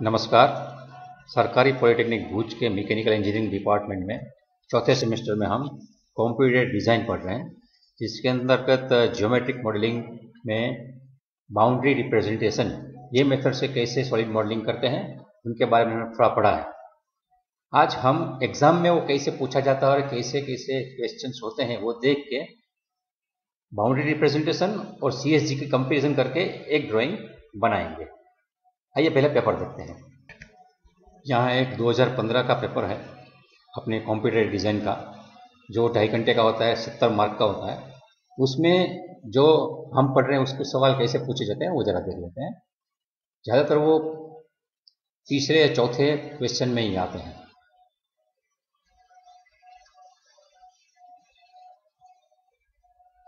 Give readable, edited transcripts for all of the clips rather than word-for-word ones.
नमस्कार। सरकारी पॉलिटेक्निक भूज के मैकेनिकल इंजीनियरिंग डिपार्टमेंट में चौथे सेमेस्टर में हम कंप्यूटर डिज़ाइन पढ़ रहे हैं, जिसके अंतर्गत ज्योमेट्रिक मॉडलिंग में बाउंड्री रिप्रेजेंटेशन ये मेथड से कैसे सॉलिड मॉडलिंग करते हैं उनके बारे में हमने थोड़ा पढ़ा है। आज हम एग्जाम में वो कैसे पूछा जाता है और कैसे कैसे क्वेश्चंस होते हैं वो देख के बाउंड्री रिप्रेजेंटेशन और CSG की कंपेरिजन करके एक ड्राइंग बनाएंगे। आइए पहले पेपर देखते हैं। यहाँ एक 2015 का पेपर है अपने कंप्यूटर डिज़ाइन का, जो 2.5 घंटे का होता है, 70 मार्क का होता है। उसमें जो हम पढ़ रहे हैं उसके सवाल कैसे पूछे जाते हैं वो ज़रा देख लेते हैं। ज़्यादातर वो तीसरे या चौथे क्वेश्चन में ही आते हैं।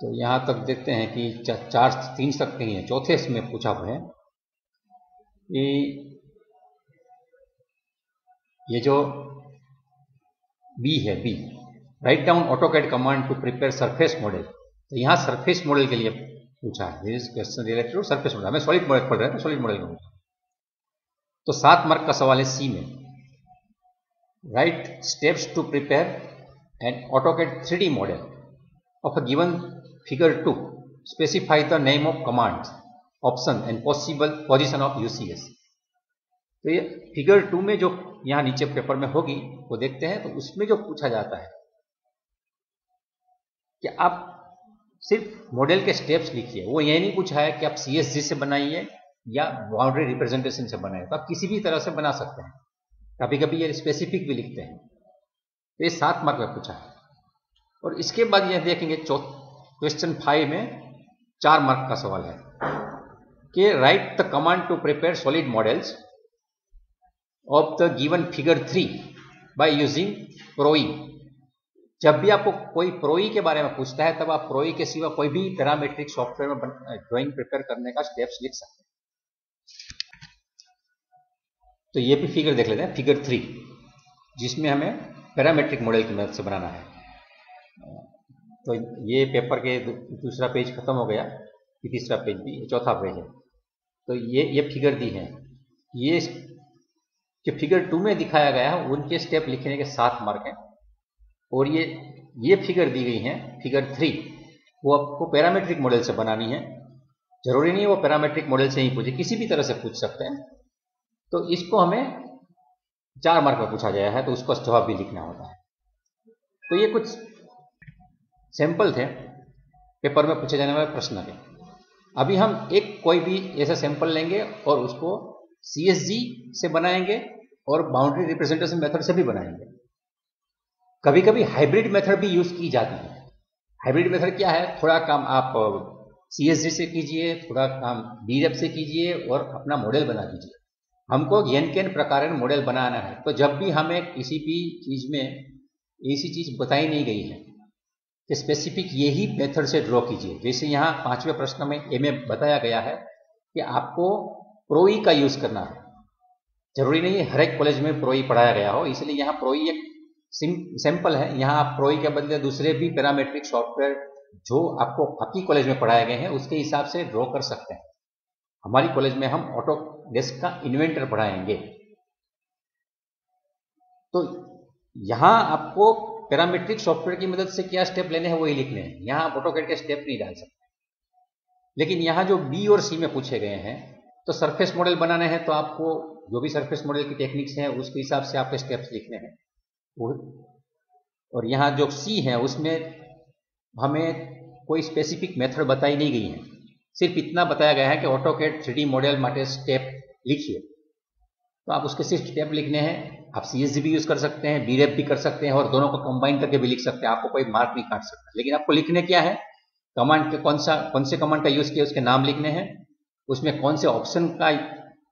तो यहाँ तक देखते हैं कि 3 तक नहीं है, चौथे इसमें पूछा हुआ है कि ये जो बी है, B write down AutoCAD command to prepare surface model. तो यहाँ सरफेस मॉडल के लिए पूछा है, this question related to surface model. हमें सॉलिड मॉडल पढ़ रहे हैं तो सॉलिड मॉडल का पूछा। तो 7 मार्क का सवाल है सी में, write steps to prepare an AutoCAD 3D model of a given figure 2, specify the name of command, option and possible position of UCS। तो ये फिगर 2 में जो यहाँ नीचे पेपर में होगी वो देखते हैं। तो उसमें जो पूछा जाता है कि आप सिर्फ मॉडल के स्टेप्स लिखिए, वो ये नहीं पूछा है कि आप CSG से बनाइए या बाउंड्री रिप्रेजेंटेशन से बनाइए। तो आप किसी भी तरह से बना सकते हैं, कभी कभी ये स्पेसिफिक भी लिखते हैं। तो ये 7 मार्क में पूछा है। और इसके बाद यह देखेंगे क्वेश्चन 5 में 4 मार्क का सवाल है कि write the command to prepare solid models of the given figure 3 by using ProE. जब भी आपको कोई प्रोई के बारे में पूछता है तब आप प्रोई के सिवा कोई भी पैरामेट्रिक सॉफ्टवेयर में ड्राइंग प्रिपेयर करने का स्टेप्स लिख सकते हैं। तो ये भी फिगर देख लेते हैं, फिगर 3, जिसमें हमें पैरामेट्रिक मॉडल की मदद से बनाना है। तो ये पेपर के दूसरा पेज खत्म हो गया, तीसरा पेज भी, चौथा पेज है। तो ये फिगर दी है। ये जो फिगर 2 में दिखाया गया है उनके स्टेप लिखने के 7 मार्क हैं। और ये फिगर दी गई है, फिगर 3, वो आपको पैरामेट्रिक मॉडल से बनानी है। जरूरी नहीं वो पैरामेट्रिक मॉडल से ही पूछे, किसी भी तरह से पूछ सकते हैं। तो इसको हमें 4 मार्क में पूछा गया है, तो उसको जवाब भी लिखना होता है। तो ये कुछ सैंपल थे पेपर में पूछे जाने वाले प्रश्न के। अभी हम कोई भी ऐसा सैंपल लेंगे और उसको CSG से बनाएंगे और बाउंड्री रिप्रेजेंटेशन मेथड से भी बनाएंगे। कभी कभी हाइब्रिड मेथड भी यूज की जाती है। हाइब्रिड मेथड क्या है? थोड़ा काम आप CSG से कीजिए, थोड़ा काम BREP से कीजिए और अपना मॉडल बना दीजिए। हमको n प्रकार मॉडल बनाना है। तो जब भी हमें किसी भी चीज में ऐसी चीज बताई नहीं गई है कि स्पेसिफिक यही मेथड से ड्रॉ कीजिए, जैसे यहाँ 5वें प्रश्न में A में बताया गया है कि आपको प्रोई का यूज करना है। जरूरी नहीं है हर एक कॉलेज में प्रोई पढ़ाया गया हो, इसलिए यहाँ प्रोई एक सैंपल है। यहाँ आप प्रोई के बदले दूसरे भी पैरामेट्रिक सॉफ्टवेयर जो आपको आपकी कॉलेज में पढ़ाए गए हैं उसके हिसाब से ड्रॉ कर सकते हैं। हमारी कॉलेज में हम ऑटोडेस्क का इन्वेंटर पढ़ाएंगे। तो यहाँ आपको पैरामेट्रिक सॉफ्टवेयर की मदद से क्या स्टेप लेने हैं वही लिखने हैं। यहाँ आप ऑटोकैड के स्टेप नहीं डाल सकते। लेकिन यहाँ जो B और C में पूछे गए हैं, तो सरफेस मॉडल बनाने हैं तो आपको जो भी सरफेस मॉडल की टेक्निक्स हैं उसके हिसाब से आपके स्टेप्स लिखने हैं। और यहाँ जो C है उसमें हमें कोई स्पेसिफिक मेथड बताई नहीं गई है, सिर्फ इतना बताया गया है कि ऑटोकैड 3D मॉडल माटे स्टेप लिखिए। तो आप उसके सिर्फ स्टेप लिखने हैं। आप CSG भी यूज कर सकते हैं, BREP भी कर सकते हैं और दोनों को कंबाइन करके भी लिख सकते हैं। आपको कोई मार्क नहीं काट सकता। लेकिन आपको लिखने क्या है, कमांड के कौन से कमांड का यूज किया उसके नाम लिखने हैं, उसमें कौन से ऑप्शन का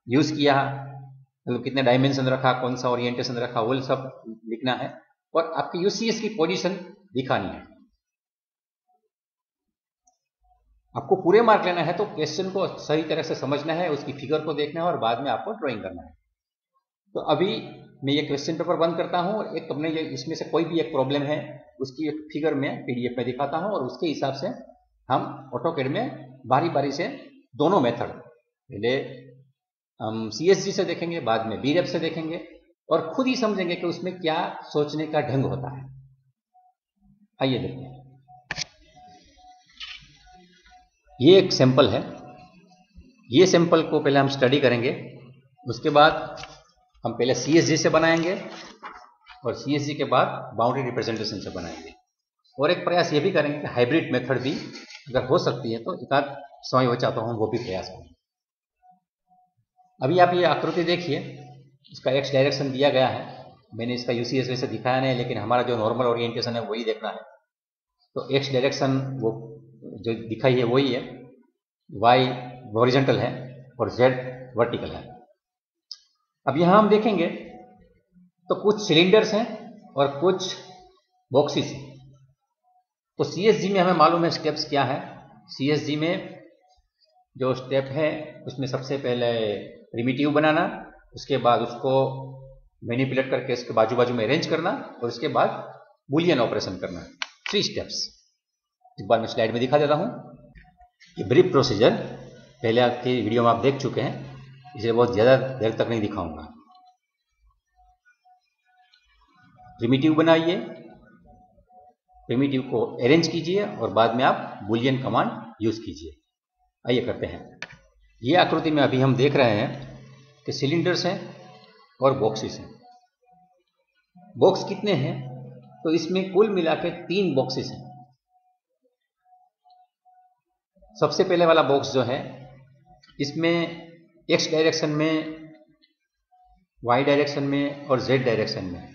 यूज किया, मतलब कितने डायमेंशन रखा, कौन सा ओरिएंटेशन रखा, वो सब लिखना है। और आपकी UCS की पोजीशन दिखानी है। आपको पूरे मार्क लेना है तो क्वेश्चन को सही तरह से समझना है, उसकी फिगर को देखना है और बाद में आपको ड्राइंग करना है। तो अभी मैं ये क्वेश्चन पेपर बंद करता हूं और एक अपने इसमें से कोई भी एक प्रॉब्लम है उसकी एक फिगर में PDF में दिखाता हूं और उसके हिसाब से हम ऑटोकैड में बारी बारी से दोनों मेथड, पहले हम CSG से देखेंगे, बाद में BREF से देखेंगे और खुद ही समझेंगे कि उसमें क्या सोचने का ढंग होता है। आइए देखते हैं। ये एक सैंपल है, ये सैंपल को पहले हम स्टडी करेंगे, उसके बाद हम पहले CSG से बनाएंगे और CSG के बाद बाउंड्री रिप्रेजेंटेशन से बनाएंगे और एक प्रयास ये भी करेंगे कि हाइब्रिड मेथड भी अगर हो सकती है तो एक आध समय बचा तो हम वो भी प्रयास करेंगे। अभी आप ये आकृति देखिए, इसका x डायरेक्शन दिया गया है। मैंने इसका UCSV से दिखाया नहीं, लेकिन हमारा जो नॉर्मल ओरिएंटेशन है वही देखना है। तो x डायरेक्शन वो जो दिखाई है वही है, y हॉरिजॉन्टल है और z वर्टिकल है। अब यहाँ हम देखेंगे तो कुछ सिलेंडर्स हैं और कुछ बॉक्सेस हैं। तो CSG में हमें मालूम है स्टेप्स क्या है। CSG में जो स्टेप है उसमें सबसे पहले प्रिमिटिव बनाना, उसके बाद उसको मैनिपुलेट करके इसके बाजू बाजू में अरेंज करना और उसके बाद बुलियन ऑपरेशन करना। 3 स्टेप्स। एक बार मैं स्लाइड में दिखा देता हूँ। ये ब्रीफ प्रोसीजर पहले आपके वीडियो में आप देख चुके हैं, इसे बहुत ज़्यादा देर तक नहीं दिखाऊंगा। प्रिमिटिव बनाइए, प्रिमिटिव को अरेंज कीजिए और बाद में आप बुलियन कमांड यूज कीजिए। आइए करते हैं। ये आकृति में अभी हम देख रहे हैं कि सिलेंडर्स हैं और बॉक्सेस हैं। बॉक्स कितने हैं? तो इसमें कुल मिला के 3 बॉक्सेस हैं। सबसे पहले वाला बॉक्स जो है इसमें x डायरेक्शन में, y डायरेक्शन में और z डायरेक्शन में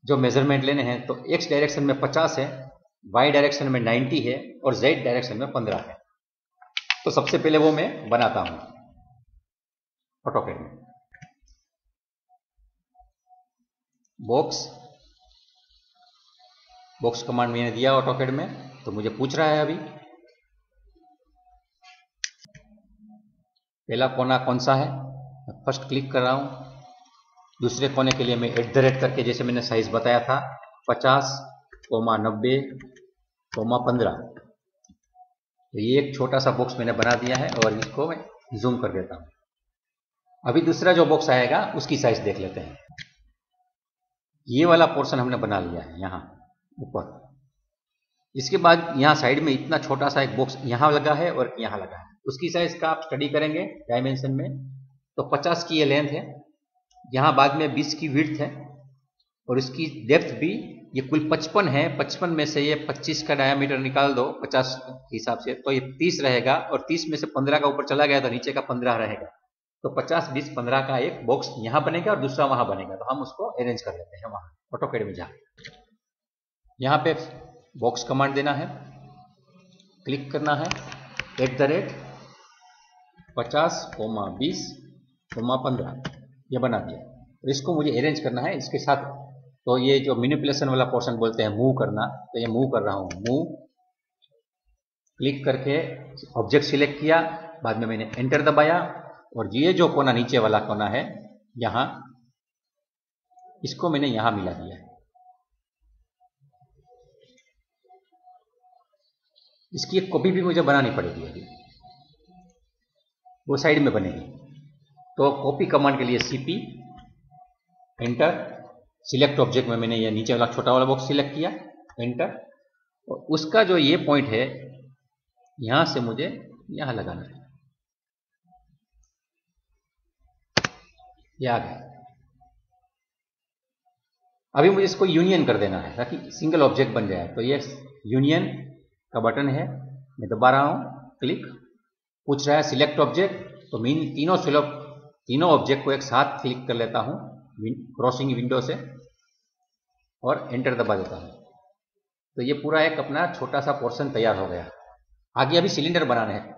जो मेजरमेंट लेने हैं, तो x डायरेक्शन में 50 है, y डायरेक्शन में 90 है और z डायरेक्शन में 15 है। तो सबसे पहले वो मैं बनाता हूं ऑटोकैड में। बॉक्स कमांड मैंने दिया ऑटोकैड में, तो मुझे पूछ रहा है अभी पहला कोना कौन सा है। मैं फर्स्ट क्लिक कर रहा हूं। दूसरे कोने के लिए मैं @ करके, जैसे मैंने साइज बताया था, 50, 90, 15। तो ये एक छोटा सा बॉक्स मैंने बना दिया है और इसको मैं जूम कर देता हूं। अभी दूसरा जो बॉक्स आएगा उसकी साइज देख लेते हैं। ये वाला पोर्शन हमने बना लिया है यहाँ ऊपर। इसके बाद यहाँ साइड में इतना छोटा सा एक बॉक्स यहाँ लगा है और यहाँ लगा है। उसकी साइज का आप स्टडी करेंगे डायमेंशन में, तो 50 की ये लेंथ है, यहाँ बाद में 20 की विड्थ है और इसकी डेप्थ भी ये कुल 55 है। 55 में से ये 25 का डायमीटर निकाल दो 50 के हिसाब से, तो ये 30 रहेगा और 30 में से 15 का ऊपर चला गया तो नीचे का 15 रहेगा। तो 50, 20, 15 का एक बॉक्स यहाँ बनेगा और दूसरा वहां बनेगा। तो हम उसको अरेंज कर लेते हैं वहां ऑटोकैड में जाकर। यहाँ पे बॉक्स कमांड देना है, क्लिक करना है, @ 50, 20, 15 ये बना दिया और इसको मुझे अरेंज करना है इसके साथ। तो ये जो मैनिपुलेशन वाला पोर्शन बोलते हैं मूव करना, तो ये मूव कर रहा हूँ। मूव क्लिक करके ऑब्जेक्ट सिलेक्ट किया, बाद में मैंने एंटर दबाया और ये जो कोना नीचे वाला कोना है यहाँ, इसको मैंने यहाँ मिला दिया है। इसकी एक कॉपी भी मुझे बनानी पड़ेगी, अभी वो साइड में बनेगी। तो कॉपी कमांड के लिए CP एंटर, सिलेक्ट ऑब्जेक्ट में मैंने ये नीचे वाला छोटा वाला बॉक्स सिलेक्ट किया, एंटर, और उसका जो ये पॉइंट है यहां से मुझे यहां लगाना है। ये आ गया। अभी मुझे इसको यूनियन कर देना है ताकि सिंगल ऑब्जेक्ट बन जाए। तो ये यूनियन का बटन है, मैं दबा रहा हूं, क्लिक, पूछ रहा है सिलेक्ट ऑब्जेक्ट, तो मैं तीनों ऑब्जेक्ट को एक साथ क्लिक कर लेता हूं क्रॉसिंग विंडो से और एंटर दबा देता हूं। तो ये पूरा एक अपना छोटा सा पोर्शन तैयार हो गया। आगे अभी सिलेंडर बनाने हैं।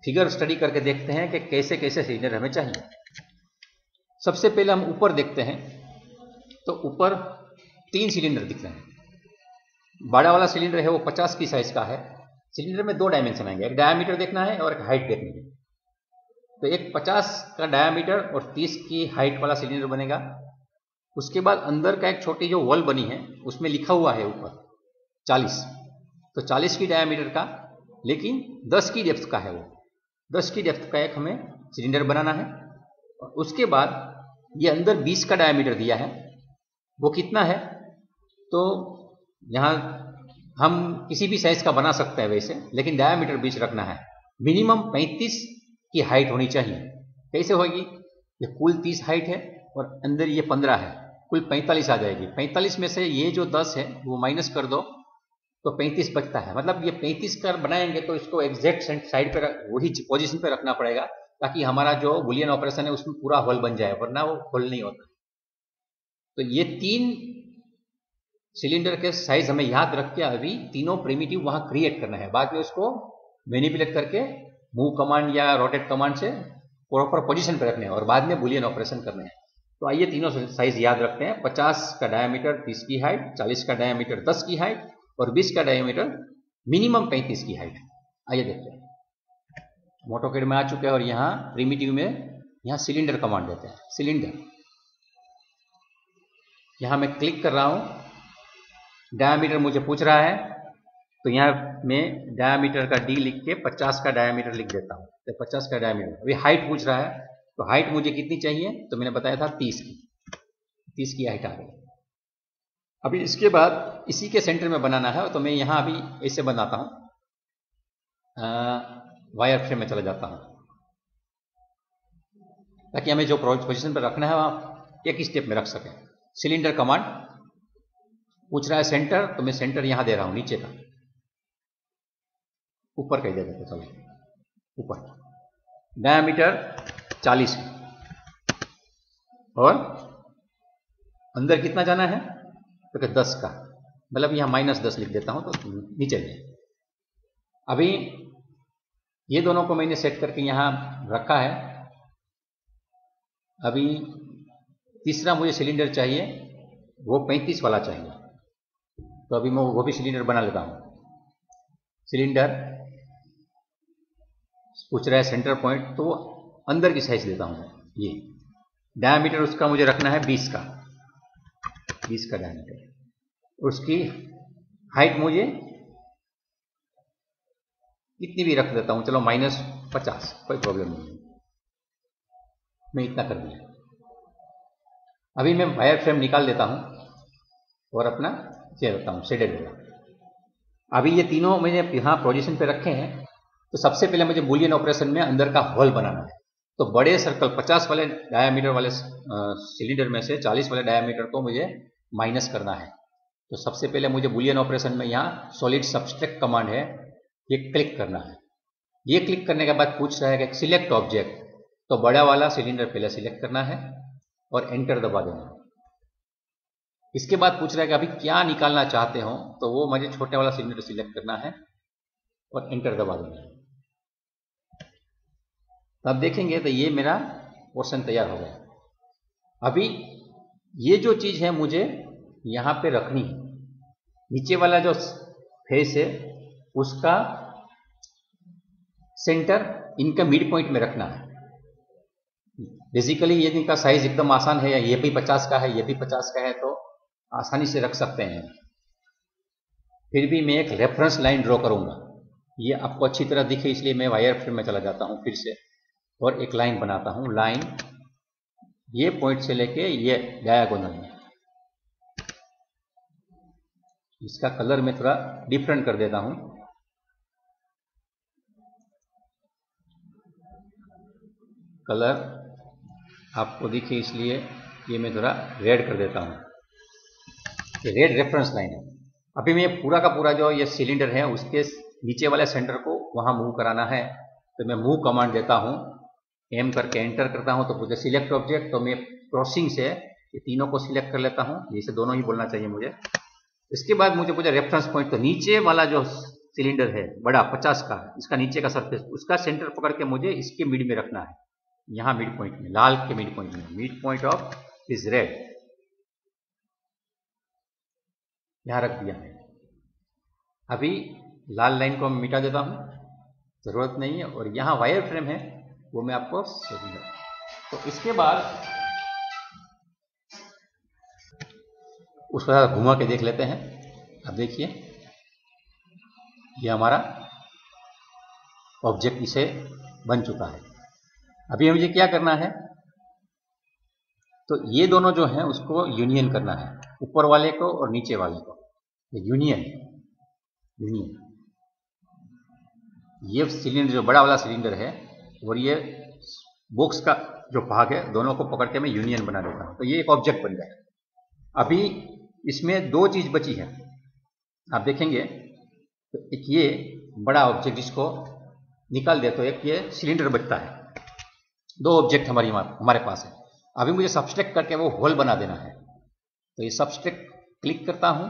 फिगर स्टडी करके देखते हैं कि कैसे कैसे सिलेंडर हमें चाहिए। सबसे पहले हम ऊपर देखते हैं, तो ऊपर 3 सिलेंडर दिख रहे हैं। बड़ा वाला सिलेंडर है वो 50 की साइज का है। सिलेंडर में 2 डायमेंशन आएंगे, एक डायमीटर देखना है और एक हाइट देखनी है। तो एक 50 का डायमीटर और 30 की हाइट वाला सिलेंडर बनेगा। उसके बाद अंदर का एक छोटी जो वॉल बनी है उसमें लिखा हुआ है ऊपर 40, तो 40 की डायमीटर का, लेकिन 10 की डेप्थ का है वो। 10 की डेप्थ का एक हमें सिलेंडर बनाना है। उसके बाद ये अंदर 20 का डायमीटर दिया है, वो कितना है, तो यहाँ हम किसी भी साइज का बना सकते हैं वैसे, लेकिन डायमीटर 20 रखना है। मिनिमम 35 की हाइट होनी चाहिए। कैसे होगी, ये कुल 30 हाइट है और अंदर ये 15 है, कुल 45 आ जाएगी। 45 में से ये जो 10 है वो माइनस कर दो तो 35 बचता है। मतलब ये 35 का बनाएंगे तो इसको एग्जैक्ट साइड पे वही पोजीशन पे रखना पड़ेगा, ताकि हमारा जो बुलियन ऑपरेशन है उसमें पूरा होल बन जाए, वरना वो होल नहीं होता। तो ये 3 सिलेंडर के साइज हमें याद रख के अभी तीनों प्रिमिटिव वहां क्रिएट करना है। बाद में उसको मैनिपुलेट करके मूव कमांड या रोटेट कमांड से प्रॉपर पोजीशन पे रखने हैं और बाद में बुलियन ऑपरेशन करने हैं। तो आइए तीनों साइज याद रखते हैं। 50 का डायमीटर 30 की हाइट, 40 का डायमीटर 10 की हाइट और 20 का डायमीटर मिनिमम 35 की हाइट। आइए देखते हैं। मोटोकैड में आ चुके हैं और यहाँ प्रिमिटिव में यहाँ सिलेंडर कमांड देते हैं। सिलेंडर, यहाँ मैं क्लिक कर रहा हूँ, डायमीटर मुझे पूछ रहा है तो यहाँ मैं डायमीटर का डी लिख के 50 का डायमीटर लिख देता हूँ। तो 50 का डायमीटर। अभी हाइट पूछ रहा है तो हाइट मुझे कितनी चाहिए, तो मैंने बताया था 30 की हाइट आ गई। अभी इसके बाद इसी के सेंटर में बनाना है, तो मैं यहाँ अभी ऐसे बनाता हूँ, वायर फ्रेम में चला जाता हूँ, ताकि हमें जो पोजीशन पर रखना है वहाँ एक ही स्टेप में रख सकें। सिलेंडर कमांड पूछ रहा है सेंटर, तो मैं सेंटर यहाँ दे रहा हूँ, नीचे का, ऊपर कह देते, चलो ऊपर। डायमीटर 40 और अंदर कितना जाना है, तो 10 का, मतलब यहाँ -10 लिख देता हूँ तो नीचे ले। अभी ये दोनों को मैंने सेट करके यहाँ रखा है। अभी तीसरा मुझे सिलेंडर चाहिए, वो 35 वाला चाहिए, तो अभी मैं वो भी सिलेंडर बना लेता हूँ। सिलेंडर पूछ रहा है सेंटर पॉइंट, तो अंदर की साइज लेता हूँ। ये डायमीटर उसका मुझे रखना है 20 का डायमीटर। उसकी हाइट मुझे इतनी भी रख देता हूँ, चलो -50, कोई प्रॉब्लम नहीं, मैं इतना कर दिया। अभी मैं वायर फ्रेम निकाल देता हूँ और अपना चेयर रखता हूँ, शेडेड होगा। अभी ये तीनों मैंने यहाँ पोजीशन पे रखे हैं, तो सबसे पहले मुझे बुलियन ऑपरेशन में अंदर का होल बनाना है। तो बड़े सर्कल 50 वाले डायमीटर वाले सिलेंडर में से 40 वाले डायमीटर को मुझे माइनस करना है। तो सबसे पहले मुझे बुलियन ऑपरेशन में यहाँ सॉलिड सबट्रैक्ट कमांड है, ये क्लिक करना है। ये क्लिक करने के बाद पूछ रहा है कि सिलेक्ट ऑब्जेक्ट, तो बड़ा वाला सिलेंडर पहले सिलेक्ट करना है और एंटर दबा देना। इसके बाद पूछ रहा है कि अभी क्या निकालना चाहते हो, तो वो मुझे छोटे वाला सिलेंडर सिलेक्ट करना है और एंटर दबा देना है। तब देखेंगे तो ये मेरा पोर्शन तैयार हो गया। अभी ये जो चीज है मुझे यहां पे रखनी है, नीचे वाला जो फेस है उसका सेंटर इनका मिड पॉइंट में रखना है। बेसिकली ये इनका साइज एकदम आसान है, ये भी 50 का है, ये भी 50 का है, तो आसानी से रख सकते हैं। फिर भी मैं एक रेफरेंस लाइन ड्रॉ करूंगा, ये आपको अच्छी तरह दिखे इसलिए मैं वायर फ्रेम में चला जाता हूं फिर से और एक लाइन बनाता हूं। लाइन ये पॉइंट से लेके ये डायगोनल में, इसका कलर मैं थोड़ा डिफरेंट कर देता हूं। कलर आपको दिखे इसलिए ये मैं थोड़ा रेड कर देता हूं, ये रेड रेफरेंस लाइन है। अभी मैं पूरा का पूरा जो ये सिलेंडर है उसके नीचे वाले सेंटर को वहां मूव कराना है, तो मैं मूव कमांड देता हूं, एम करके एंटर करता हूं, तो मुझे सिलेक्ट ऑब्जेक्ट, तो मैं क्रॉसिंग से ये तीनों को सिलेक्ट कर लेता हूं, जैसे दोनों ही बोलना चाहिए मुझे। इसके बाद मुझे पूछा रेफरेंस पॉइंट, तो नीचे वाला जो सिलेंडर है बड़ा 50 का, इसका नीचे का सरफेस, उसका सेंटर पकड़ के मुझे इसके मिड में रखना है, यहां मिड पॉइंट में, लाल के मिड पॉइंट में। Mid point of is red, यहां रख दिया है। अभी लाल लाइन को मिटा देता हूं, जरूरत नहीं है, और यहां वायर फ्रेम है वो मैं आपको समझाऊंगा। तो इसके बाद उसको घुमा के देख लेते हैं। अब देखिए ये हमारा ऑब्जेक्ट इसे बन चुका है। अभी मुझे क्या करना है, तो ये दोनों जो हैं उसको यूनियन करना है, ऊपर वाले को और नीचे वाले को, यूनियन। ये सिलेंडर जो बड़ा वाला सिलेंडर है और ये बॉक्स का जो भाग है, दोनों को पकड़ के मैं यूनियन बना देता हूं, तो ये एक ऑब्जेक्ट बन गया। अभी इसमें दो चीज बची है, आप देखेंगे तो एक ये बड़ा ऑब्जेक्ट जिसको निकाल दे तो एक ये सिलेंडर बचता है। दो ऑब्जेक्ट हमारे पास है। अभी मुझे सब्सट्रैक्ट करके वो होल बना देना है, तो ये सब्सट्रैक्ट क्लिक करता हूं,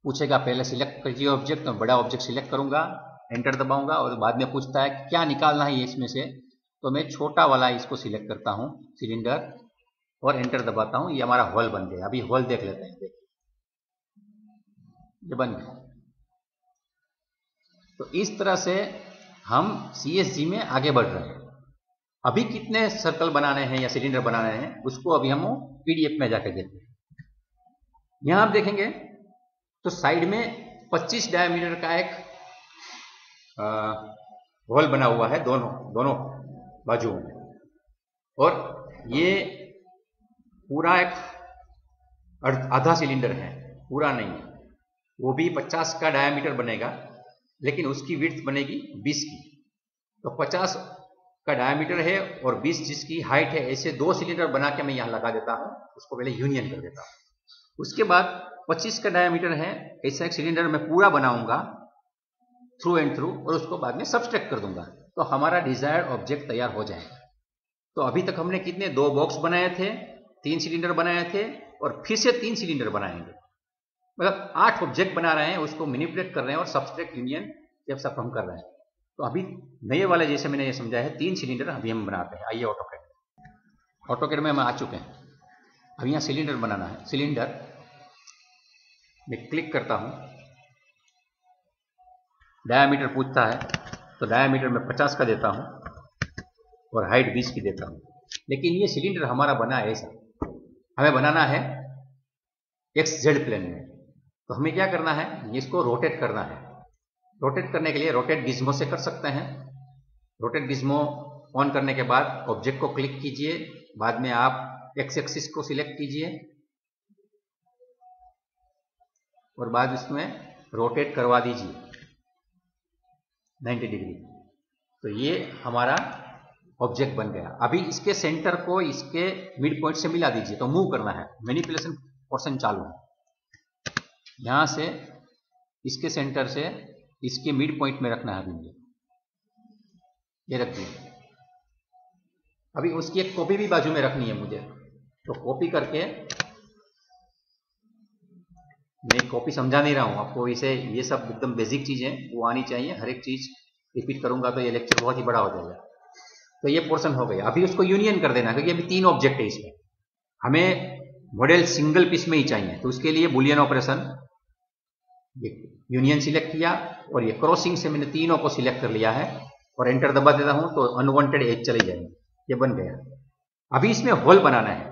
पूछेगा पहले सिलेक्ट कीजिए ऑब्जेक्ट, तो बड़ा ऑब्जेक्ट सिलेक्ट करूंगा, एंटर दबाऊंगा और बाद में पूछता है कि क्या निकालना है इसमें से, तो मैं छोटा वाला इसको सिलेक्ट करता हूं सिलेंडर और एंटर दबाता हूं। ये हमारा होल बन गया। अभी होल देख लेते हैं, देखिए ये बन गया। तो इस तरह से हम CSG में आगे बढ़ रहे हैं। अभी कितने सर्कल बनाने हैं या सिलेंडर बनाने हैं उसको अभी हम PDF में जाकर देखते हैं। यहां आप देखेंगे तो साइड में 25 डायमीटर का एक होल बना हुआ है दोनों बाजुओं में, और ये पूरा एक आधा सिलेंडर है, पूरा नहीं है। वो भी 50 का डायमीटर बनेगा, लेकिन उसकी विड्थ बनेगी 20 की। तो 50 का डायमीटर है और 20 जिसकी हाइट है, ऐसे दो सिलेंडर बना के मैं यहां लगा देता हूं, उसको पहले यूनियन कर देता हूं। उसके बाद 25 का डायमीटर है, ऐसा एक सिलेंडर मैं पूरा बनाऊंगा थ्रू एंड थ्रू, और उसको बाद में सब्सट्रैक्ट कर दूंगा, तो हमारा डिजायर्ड ऑब्जेक्ट तैयार हो जाएगा। तो अभी तक हमने कितने, 2 बॉक्स बनाए थे, 3 सिलेंडर बनाए थे, और फिर से 3 सिलेंडर बनाएंगे, मतलब 8 ऑब्जेक्ट बना रहे हैं, उसको मैनिपुलेट कर रहे हैं और सब्सट्रैक्ट यूनियन ये सब हम कर रहे हैं। तो अभी नए वाले जैसे मैंने ये समझाया है, 3 सिलेंडर अभी हम बनाते हैं। आइए ऑटोकैड में हम आ चुके हैं। अब यहाँ सिलेंडर बनाना है। सिलेंडर में क्लिक करता हूं, डायमीटर पूछता है तो डायमीटर में 50 का देता हूं और हाइट 20 की देता हूं। लेकिन ये सिलेंडर हमारा बना है ऐसा, हमें बनाना है XZ प्लेन में, तो हमें क्या करना है, इसको रोटेट करना है। रोटेट करने के लिए रोटेट गिज्मो से कर सकते हैं। रोटेट गिज्मो ऑन करने के बाद ऑब्जेक्ट को क्लिक कीजिए, बाद में आप X एक्सिस को सिलेक्ट कीजिए और बाद इसमें रोटेट करवा दीजिए 90 डिग्री। तो ये हमारा ऑब्जेक्ट बन गया। अभी इसके सेंटर को इसके मिड पॉइंट से मिला दीजिए, तो मूव करना है, मैनिपुलेशन पोर्शन चालू है। यहां से इसके सेंटर से इसके मिड पॉइंट में रखना है। अभी ये रख दिया। अभी उसकी एक कॉपी भी बाजू में रखनी है मुझे, तो कॉपी करके, मैं कॉपी समझा नहीं रहा हूं आपको, इसे ये सब एकदम बेसिक चीजें वो आनी चाहिए। हर एक चीज रिपीट करूंगा तो ये लेक्चर बहुत ही बड़ा हो जाएगा। तो ये पोर्शन हो गया। अभी उसको यूनियन कर देना, क्योंकि अभी 3 ऑब्जेक्ट है इसमें, हमें मॉडल सिंगल पीस में ही चाहिए। तो उसके लिए बुलियन ऑपरेशन, यूनियन सिलेक्ट किया और ये क्रॉसिंग से मैंने तीनों को सिलेक्ट कर लिया है और एंटर दबा देता हूं, तो अनवांटेड एज चली जाएगी। ये बन गया। अभी इसमें होल बनाना है।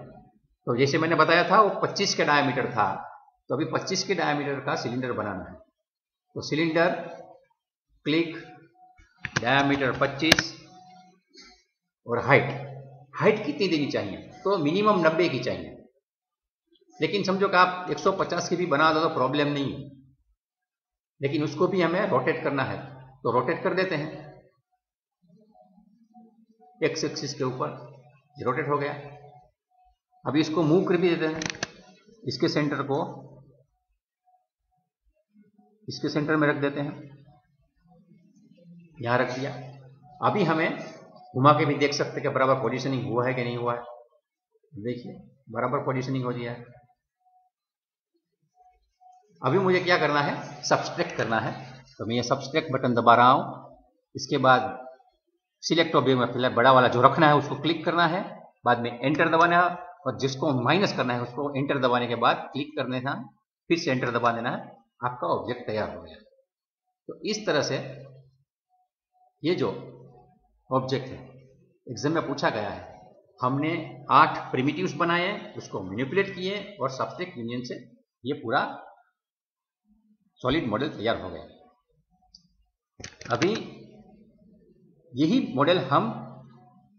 तो जैसे मैंने बताया था वो 25 के डायमीटर था, तो अभी 25 के डायमीटर का सिलेंडर बनाना है। तो सिलेंडर क्लिक, डायमीटर 25 और हाइट कितनी देनी चाहिए, तो मिनिमम 90 की चाहिए। लेकिन समझो कि आप 150 की भी बना दो तो प्रॉब्लम नहीं है, लेकिन उसको भी हमें रोटेट करना है, तो रोटेट कर देते हैं X एक्सिस के ऊपर, रोटेट हो गया। अभी इसको मूव कर भी देते हैं, इसके सेंटर को इसके सेंटर में रख देते हैं, यहां रख दिया। अभी हमें घुमा के भी देख सकते हैं कि बराबर पोजीशनिंग हुआ है कि नहीं हुआ है। देखिए बराबर पोजीशनिंग हो गया है। अभी मुझे क्या करना है, सब्सट्रैक्ट करना है, तो मैं ये सब्सट्रैक्ट बटन दबा रहा हूं। इसके बाद सिलेक्ट ऑब्जेक्ट में पहले बड़ा वाला जो रखना है उसको क्लिक करना है, बाद में एंटर दबाना है, और जिसको माइनस करना है उसको एंटर दबाने के बाद क्लिक कर देना, फिर से एंटर दबा देना है, आपका ऑब्जेक्ट तैयार हो गया। तो इस तरह से ये जो ऑब्जेक्ट है एग्जाम में पूछा गया है, हमने 8 प्रिमिटिव्स बनाए, उसको मैनिपुलेट किए और सब्सट्रैक्ट यूनियन से ये पूरा सॉलिड मॉडल तैयार हो गया। अभी यही मॉडल हम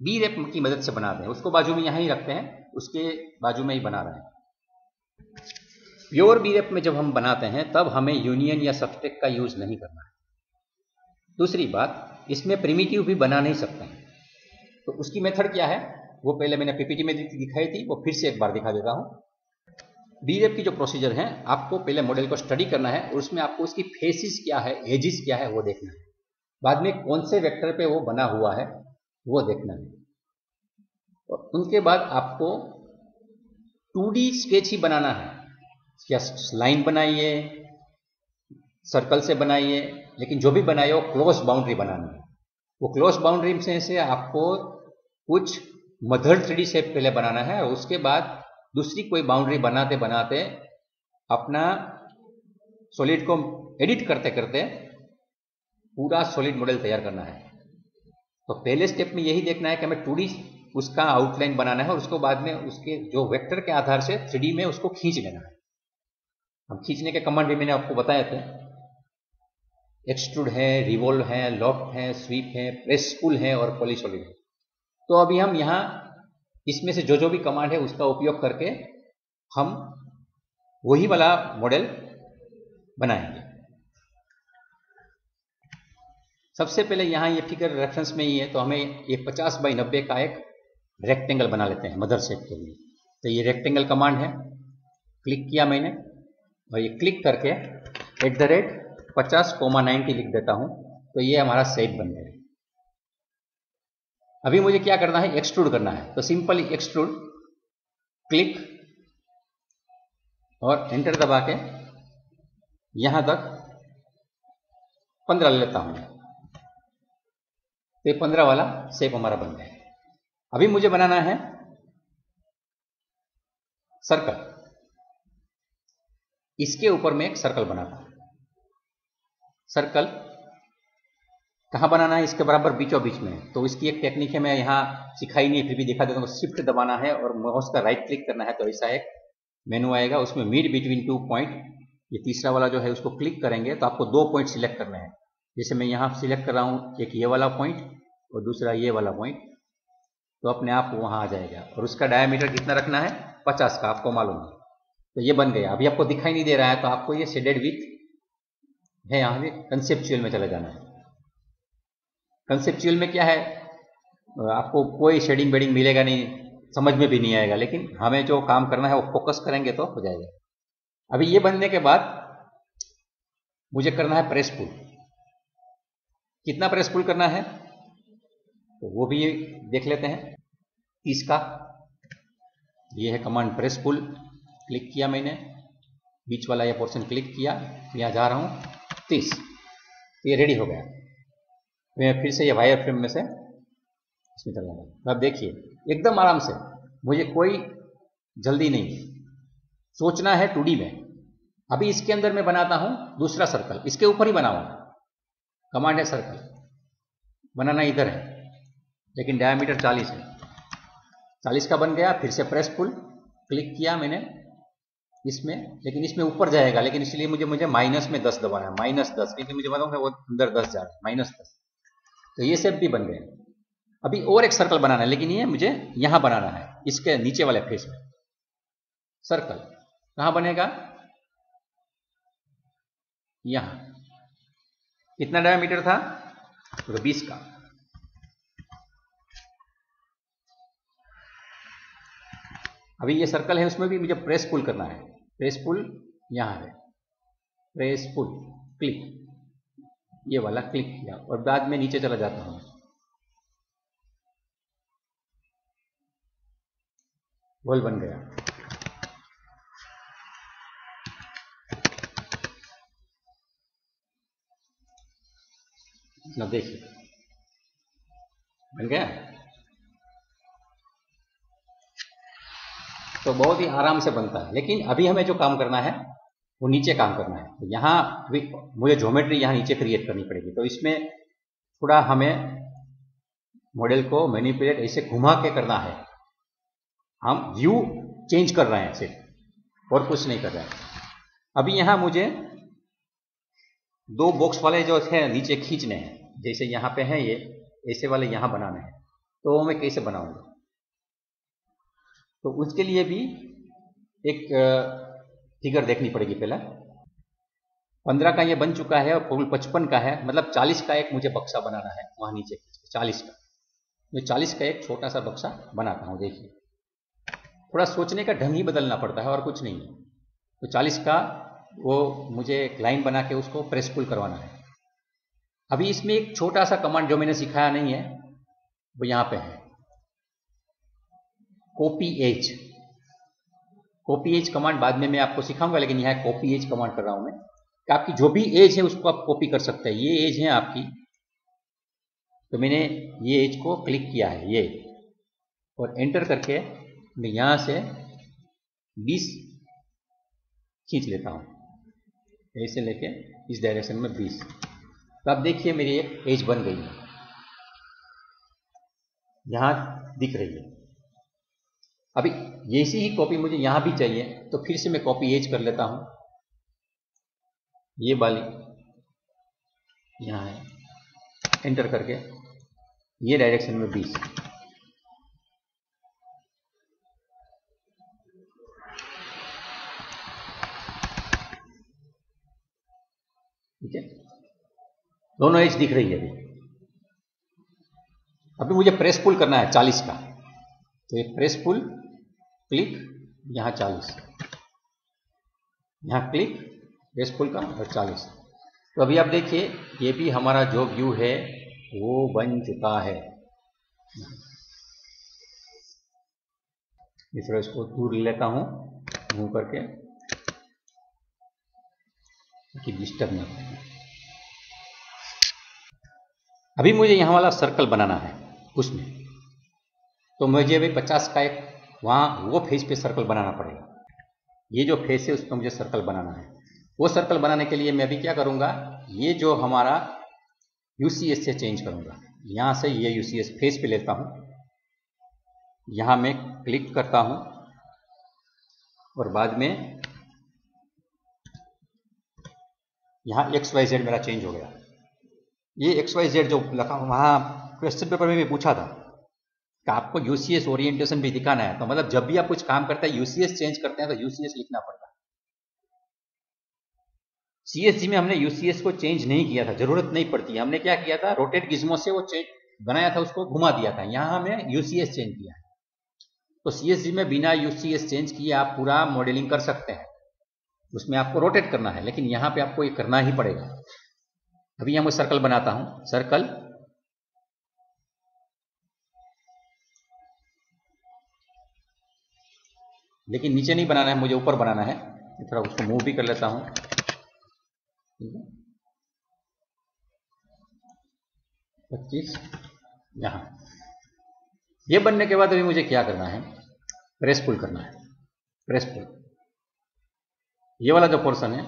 BREP की मदद से बनाते हैं, उसको बाजू में यहां ही रखते हैं। उसके बाजू में ही बना रहे हैं। प्योर बीरेप में जब हम बनाते हैं तब हमें यूनियन या सबट्रैक्ट का यूज नहीं करना है। दूसरी बात, इसमें प्रिमिटिव भी बना नहीं सकते हैं। तो उसकी मेथड क्या है वो पहले मैंने पीपीटी में दिखाई थी, वो फिर से एक बार दिखा देता हूं। बीरेप की जो प्रोसीजर है, आपको पहले मॉडल को स्टडी करना है और उसमें आपको उसकी फेसिस क्या है, एजिस क्या है वो देखना है। बाद में कौन से वेक्टर पे वो बना हुआ है वो देखना है। और उनके बाद आपको 2D स्केच ही बनाना है। क्या लाइन बनाइए, सर्कल से बनाइए, लेकिन जो भी बनाइए वो क्लोज बाउंड्री बनानी है। वो क्लोज बाउंड्री से आपको कुछ मदर 3D शेप पहले बनाना है और उसके बाद दूसरी कोई बाउंड्री बनाते बनाते अपना सॉलिड को एडिट करते करते पूरा सॉलिड मॉडल तैयार करना है। तो पहले स्टेप में यही देखना है कि हमें 2D उसका आउटलाइन बनाना है और उसको बाद में उसके जो वेक्टर के आधार से 3D में उसको खींच लेना है। हम खींचने के कमांड भी मैंने आपको बताए थे, एक्सट्रूड है, रिवॉल्व है, लॉफ्ट है, स्वीप है, प्रेस पुल है और पॉलीसॉलिड है। तो अभी हम यहाँ इसमें से जो भी कमांड है उसका उपयोग करके हम वही वाला मॉडल बनाएंगे। सबसे पहले यहाँ ये फिगर रेफरेंस में ही है, तो हमें ये 50 बाई 90 का एक रेक्टेंगल बना लेते हैं मदर शेप के लिए। तो ये रेक्टेंगल कमांड है, क्लिक किया मैंने और ये क्लिक करके @50,90 लिख देता हूं, तो ये हमारा शेप बन गया। अभी मुझे क्या करना है, एक्सट्रूड करना है। तो सिंपली एक्सट्रूड, क्लिक और एंटर दबा के यहां तक 15 ले लेता हूं। तो ये 15 वाला शेप हमारा बन गया। अभी मुझे बनाना है सर्कल। इसके ऊपर मैं एक सर्कल बनाता हूं। सर्कल कहां बनाना है, इसके बराबर बीचों बीच में। तो इसकी एक टेक्निक है, मैं यहां सिखाई नहीं फिर भी दिखा देता हूं। शिफ्ट दबाना है और माउस का राइट क्लिक करना है, तो ऐसा एक मेनू आएगा, उसमें मिड बिटवीन 2 पॉइंट, ये तीसरा वाला जो है उसको क्लिक करेंगे तो आपको 2 पॉइंट सिलेक्ट करने हैं। जैसे मैं यहां सिलेक्ट कर रहा हूं, एक ये वाला पॉइंट और दूसरा ये वाला पॉइंट, तो अपने आप वहां आ जाएगा। और उसका डायमीटर कितना रखना है, 50 का, आपको मालूम है। तो ये बन गया। अभी आपको दिखाई नहीं दे रहा है तो आपको ये शेडेड विथ है, यहां भी कंसेप्चुअल में चला जाना है। कंसेप्चुअल में क्या है, आपको कोई शेडिंग वेडिंग मिलेगा नहीं, समझ में भी नहीं आएगा, लेकिन हमें जो काम करना है वो फोकस करेंगे तो हो जाएगा। अभी ये बनने के बाद मुझे करना है प्रेस पुल। कितना प्रेस पुल करना है तो वो भी देख लेते हैं। 30 का ये है कमांड, प्रेस पुल। क्लिक किया मैंने, बीच वाला ये पोर्शन क्लिक किया, यहां जा रहा हूं 30। तो ये रेडी हो गया। मैं फिर से ये वायर फ्रेम में से इसमें चला गया। अब देखिए एकदम आराम से, मुझे कोई जल्दी नहीं, सोचना है 2D में। अभी इसके अंदर मैं बनाता हूं दूसरा सर्कल, इसके ऊपर ही बनाऊंगा। कमांड है सर्कल, बनाना इधर है लेकिन डायमीटर 40 है। 40 का बन गया। फिर से प्रेस पुल, क्लिक किया मैंने इसमें, लेकिन इसमें ऊपर जाएगा, लेकिन इसलिए मुझे माइनस में 10 दबाना है, -10, क्योंकि मुझे मालूम है वो अंदर 10 जा रहा है, -10। तो ये सब भी बन गए। अभी और एक सर्कल बनाना है, लेकिन ये मुझे यहां बनाना है, इसके नीचे वाले फेस में। सर्कल कहां बनेगा, यहां। कितना डायमीटर था, तो 20 का। अभी ये सर्कल है, उसमें भी मुझे प्रेस पुल करना है। प्रेस पुल यहां है, प्रेस पुल, क्लिक, ये वाला क्लिक किया और बाद में नीचे चला जाता हूं। गोल बन गया। ना देखिए बन गया। तो बहुत ही आराम से बनता है। लेकिन अभी हमें जो काम करना है वो नीचे काम करना है। तो यहाँ मुझे ज्योमेट्री यहाँ नीचे क्रिएट करनी पड़ेगी। तो इसमें थोड़ा हमें मॉडल को मैनिपुलेट ऐसे घुमा के करना है। हम व्यू चेंज कर रहे हैं सिर्फ, और कुछ नहीं कर रहे हैं। अभी यहाँ मुझे 2 बॉक्स वाले जो थे नीचे खींचने हैं, जैसे यहाँ पे है ये, ऐसे वाले यहाँ बनाने हैं। तो मैं कैसे बनाऊंगा, तो उसके लिए भी एक फिगर देखनी पड़ेगी। पहले 15 का ये बन चुका है और कुल 55 का है, मतलब 40 का एक मुझे बक्सा बनाना है वहां नीचे 40 का। मैं 40 का एक छोटा सा बक्सा बनाता हूं। देखिए, थोड़ा सोचने का ढंग ही बदलना पड़ता है और कुछ नहीं है। तो 40 का वो मुझे एक लाइन बना के उसको प्रेस पुल करवाना है। अभी इसमें एक छोटा सा कमांड जो मैंने सिखाया नहीं है वो यहां पे है, copy edge. Copy edge command बाद में मैं आपको सिखाऊंगा, लेकिन यहां कॉपी एज कमांड कर रहा हूं मैं कि आपकी जो भी एज है उसको आप कॉपी कर सकते हैं। ये एज है आपकी, तो मैंने ये एज को क्लिक किया है ये, और एंटर करके मैं यहां से 20 खींच लेता हूं, ऐसे लेके इस डायरेक्शन में 20। तो आप देखिए मेरी एक एज बन गई है, यहां दिख रही है। अभी ऐसी ही कॉपी मुझे यहां भी चाहिए, तो फिर से मैं कॉपी एज कर लेता हूं। ये वाली यहां है, एंटर करके ये डायरेक्शन में 20। ठीक है, दोनों एज दिख रही है। अभी मुझे प्रेस पुल करना है 40 का, तो ये प्रेस पुल, क्लिक, यहां 40, यहां क्लिक, प्रेस पुल का और 40। तो अभी आप देखिए ये भी हमारा जो व्यू है वो बन चुका है। इस तरह इसको दूर लेता हूं मूव करके कि डिस्टर्ब ना करें। अभी मुझे यहां वाला सर्कल बनाना है उसमें, तो मुझे अभी 50 का एक वहां वो फेस पे सर्कल बनाना पड़ेगा। ये जो फेस है उस पर मुझे सर्कल बनाना है। वो सर्कल बनाने के लिए मैं अभी क्या करूंगा, ये जो हमारा यूसीएस से चेंज करूंगा। यहां से ये यूसीएस फेस पे लेता हूं, यहां मैं क्लिक करता हूं और बाद में यहां XYZ मेरा चेंज हो गया। ये XYZ जो लिखा वहां क्वेश्चन पेपर में भी पूछा था कि आपको यूसीएस ओरिएंटेशन भी दिखाना है, तो मतलब जब भी आप कुछ काम करते हैं यूसीएस चेंज करते हैं तो यूसीएस लिखना पड़ता है। सीएसजी में हमने यूसीएस को चेंज नहीं किया था, जरूरत नहीं पड़ती। हमने क्या किया था, रोटेट गिज्मो से वो चेंज बनाया था, उसको घुमा दिया था। यहां हमें यूसीएस चेंज किया है। तो सीएसजी में बिना यूसीएस चेंज किए आप पूरा मॉडलिंग कर सकते हैं, उसमें आपको रोटेट करना है, लेकिन यहां पे आपको ये करना ही पड़ेगा। अभी यहां मैं सर्कल बनाता हूं, सर्कल, लेकिन नीचे नहीं बनाना है मुझे, ऊपर बनाना है। थोड़ा उसको मूव भी कर लेता हूं। 25 यहां। ये बनने के बाद अभी मुझे क्या करना है, प्रेस पुल करना है। प्रेस पुल, ये वाला जो पोर्शन है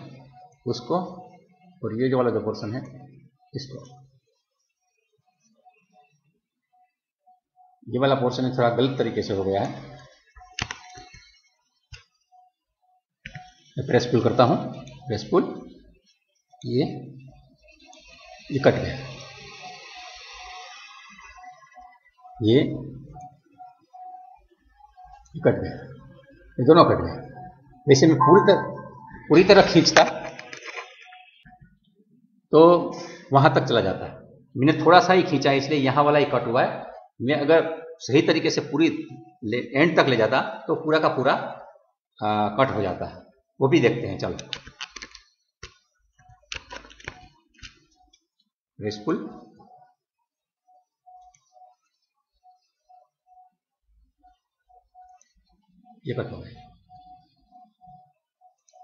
उसको, और ये जो वाला जो पोर्शन है इसको। ये वाला पोर्शन थोड़ा गलत तरीके से हो गया है, मैं प्रेस पुल करता हूं। प्रेस पुल, ये कट गया, ये कट गया, ये दोनों कट गए। वैसे मैं पूरी तरह खींचता तो वहां तक चला जाता है, मैंने थोड़ा सा ही खींचा है इसलिए यहां वाला ही कट हुआ है। मैं अगर सही तरीके से पूरी एंड तक ले जाता तो पूरा का पूरा कट हो जाता है। वो भी देखते हैं, चलो। प्रेस पुल, ये कट हो गया।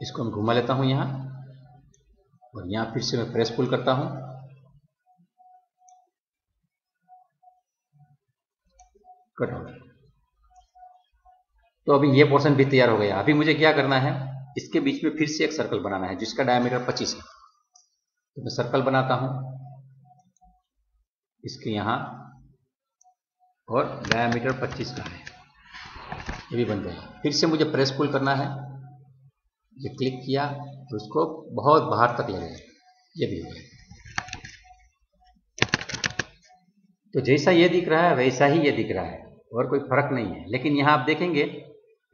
इसको मैं घुमा लेता हूं यहां, और यहां फिर से मैं प्रेस पुल करता हूं, कट हो गया। तो अभी ये पोर्शन भी तैयार हो गया। अभी मुझे क्या करना है, इसके बीच में फिर से एक सर्कल बनाना है जिसका डायमीटर 25 है। तो मैं सर्कल बनाता हूं इसके यहां, और डायमीटर 25 का है, ये भी बन जाएगा। फिर से मुझे प्रेस पुल करना है, ये क्लिक किया तो उसको बहुत बाहर तक ले गया, ये भी हो गया। तो जैसा ये दिख रहा है वैसा ही ये दिख रहा है, और कोई फर्क नहीं है। लेकिन यहां आप देखेंगे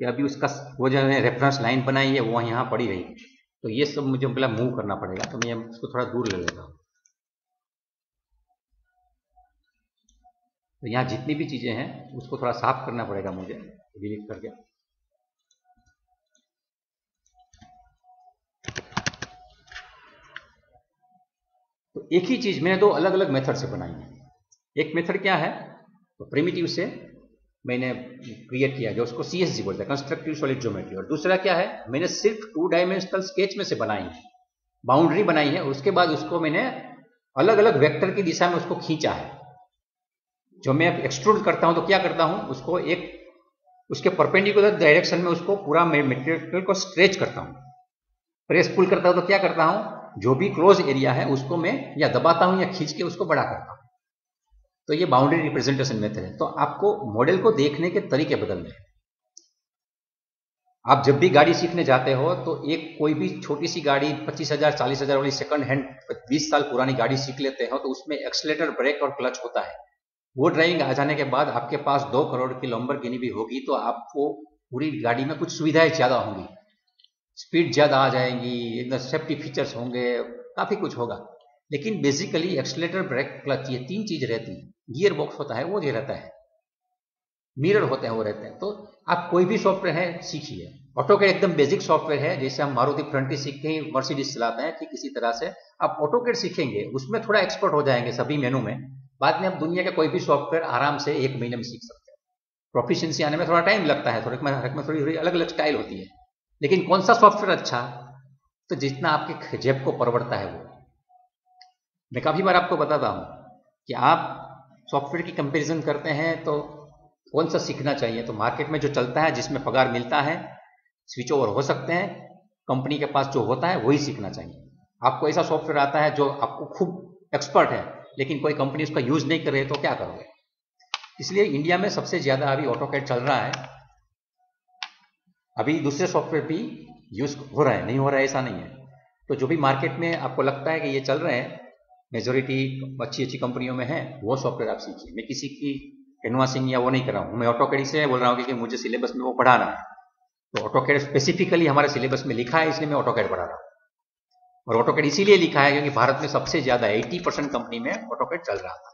कि अभी उसका वो जो है रेफरेंस लाइन बनाई है वो यहाँ पड़ी रही, तो ये सब मुझे पहले मूव करना पड़ेगा, तो मैं उसको थोड़ा दूर ले लेता हूँ। तो यहाँ जितनी भी चीज़ें हैं उसको थोड़ा साफ करना पड़ेगा मुझे डिलीट करके। तो एक ही चीज़ मैंने दो अलग अलग मेथड से बनाई है। एक मेथड क्या है, तो प्रिमिटिव से मैंने क्रिएट किया जो उसको CSG बोलते हैं, कंस्ट्रक्टिव सॉलिड ज्योमेट्री। और दूसरा क्या है, मैंने सिर्फ 2 डायमेंशनल स्केच में से बनाई है, बाउंड्री बनाई है, उसके बाद उसको मैंने अलग अलग वेक्टर की दिशा में उसको खींचा है। जो मैं एक्सट्रूड करता हूं तो क्या करता हूं, उसको एक उसके परपेंडिकुलर डायरेक्शन में उसको पूरा मटेरियल को स्ट्रेच करता हूं। प्रेस पुल करता हूं तो क्या करता हूं, जो भी क्लोज एरिया है उसको मैं या दबाता हूं या खींच के उसको बड़ा करता हूं। तो ये बाउंड्री रिप्रेजेंटेशन मेथड है। तो आपको मॉडल को देखने के तरीके बदलने हैं। आप जब भी गाड़ी सीखने जाते हो तो एक कोई भी छोटी सी गाड़ी 25,000 40,000 वाली सेकंड हैंड 20 साल पुरानी गाड़ी सीख लेते हो तो उसमें एक्सीलरेटर, ब्रेक और क्लच होता है। वो ड्राइविंग आ जाने के बाद आपके पास 2 करोड़ की लैम्बोर्गिनी भी होगी तो आपको पूरी गाड़ी में कुछ सुविधाएं ज्यादा होंगी, स्पीड ज्यादा आ जाएंगी, सेफ्टी फीचर्स होंगे, काफी कुछ होगा। लेकिन बेसिकली एक्सीलरेटर, ब्रेक, क्लच ये 3 चीज रहती है। गियर बॉक्स होता है वो ये रहता है, मिरर होते हैं वो रहते हैं। तो आप कोई भी सॉफ्टवेयर है सीखिए। ऑटोकैड एकदम बेसिक सॉफ्टवेयर है, जैसे हम मारुति फ्रंटी सीखते हैं, मर्सिडीज चलाते हैं, ठीक इसी तरह से आप ऑटोकैड सीखेंगे, उसमें थोड़ा एक्सपर्ट हो जाएंगे सभी मेनू में। बाद में आप दुनिया का कोई भी सॉफ्टवेयर आराम से 1 महीने में सीख सकते हैं। प्रोफिशिएंसी आने में थोड़ा टाइम लगता है, थोड़ी अलग अलग स्टाइल होती है। लेकिन कौन सा सॉफ्टवेयर अच्छा, तो जितना आपके जेब को परवड़ता है वो। मैं काफी बार आपको बताता हूं कि आप सॉफ्टवेयर की कंपैरिजन करते हैं तो कौन सा सीखना चाहिए, तो मार्केट में जो चलता है, जिसमें पगार मिलता है, स्विच ओवर हो सकते हैं, कंपनी के पास जो होता है वही सीखना चाहिए। आपको ऐसा सॉफ्टवेयर आता है जो आपको खूब एक्सपर्ट है लेकिन कोई कंपनी उसका यूज नहीं कर रही है तो क्या करोगे। इसलिए इंडिया में सबसे ज्यादा अभी ऑटोकैड चल रहा है। अभी दूसरे सॉफ्टवेयर भी यूज हो रहा है, नहीं हो रहा है ऐसा नहीं है। तो जो भी मार्केट में आपको लगता है कि ये चल रहे हैं, मेजोरिटी अच्छी अच्छी कंपनियों में है, वो सॉफ्टवेयर आप सीखिए। मैं किसी की कैनवासिंग या वो नहीं कर रहा हूँ, मैं ऑटोकैड से बोल रहा हूँ कि मुझे सिलेबस में वो पढ़ाना है। तो ऑटोकैड स्पेसिफिकली हमारे सिलेबस में लिखा है, इसलिए मैं ऑटोकैड पढ़ा रहा हूँ। और ऑटोकैड इसीलिए लिखा है क्योंकि भारत में सबसे ज्यादा 80% कंपनी में ऑटोकैड चल रहा था।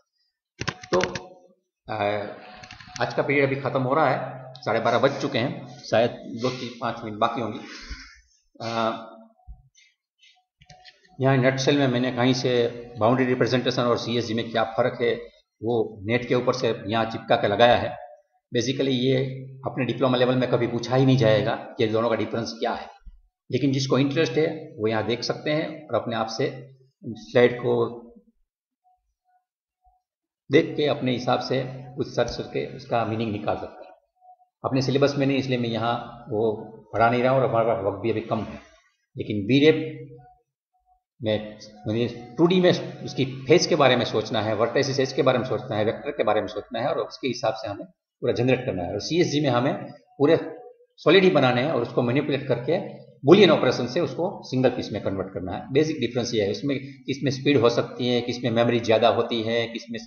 तो आज का पीरियड अभी खत्म हो रहा है, 12:30 बज चुके हैं, शायद 2-5 मिनट बाकी होंगी। यहाँ नटशेल में मैंने कहीं से बाउंड्री रिप्रेजेंटेशन और CSG में क्या फर्क है वो नेट के ऊपर से यहाँ चिपका के लगाया है। बेसिकली ये अपने डिप्लोमा लेवल में कभी पूछा ही नहीं जाएगा कि दोनों का डिफरेंस क्या है, लेकिन जिसको इंटरेस्ट है वो यहाँ देख सकते हैं और अपने आप से स्लाइड को देख के अपने हिसाब से कुछ सर्च करके उसका मीनिंग निकाल सकते हैं। अपने सिलेबस में नहीं, इसलिए मैं यहाँ वो पढ़ा नहीं रहा हूँ और हमारा वक्त भी अभी कम है। लेकिन BREP में 2D में उसकी फेस के बारे में सोचना है, वर्टिसेस एज के बारे में सोचना है, वेक्टर के बारे में सोचना है और उसके हिसाब से हमें पूरा जनरेट करना है। और CSG में हमें पूरे सॉलिड ही बनाने हैं और उसको मैनिपुलेट करके बुलियन ऑपरेशन से उसको सिंगल पीस में कन्वर्ट करना है। बेसिक डिफरेंस ये है, उसमें किसमें स्पीड हो सकती है, किसमें मेमोरी ज्यादा होती है, किसमें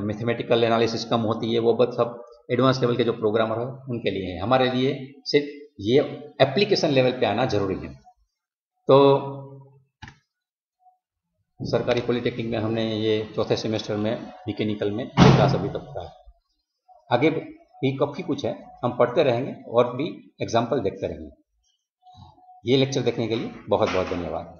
मैथमेटिकल एनालिसिस कम होती है, वो बस सब एडवांस लेवल के जो प्रोग्रामर है उनके लिए है। हमारे लिए सिर्फ ये एप्लीकेशन लेवल पे आना जरूरी है। तो सरकारी पॉलिटेक्निक में हमने ये चौथे सेमेस्टर में मैकेनिकल में क्लास अभी तक का है। आगे भी काफी कुछ है, हम पढ़ते रहेंगे और भी एग्जाम्पल देखते रहेंगे। ये लेक्चर देखने के लिए बहुत बहुत धन्यवाद।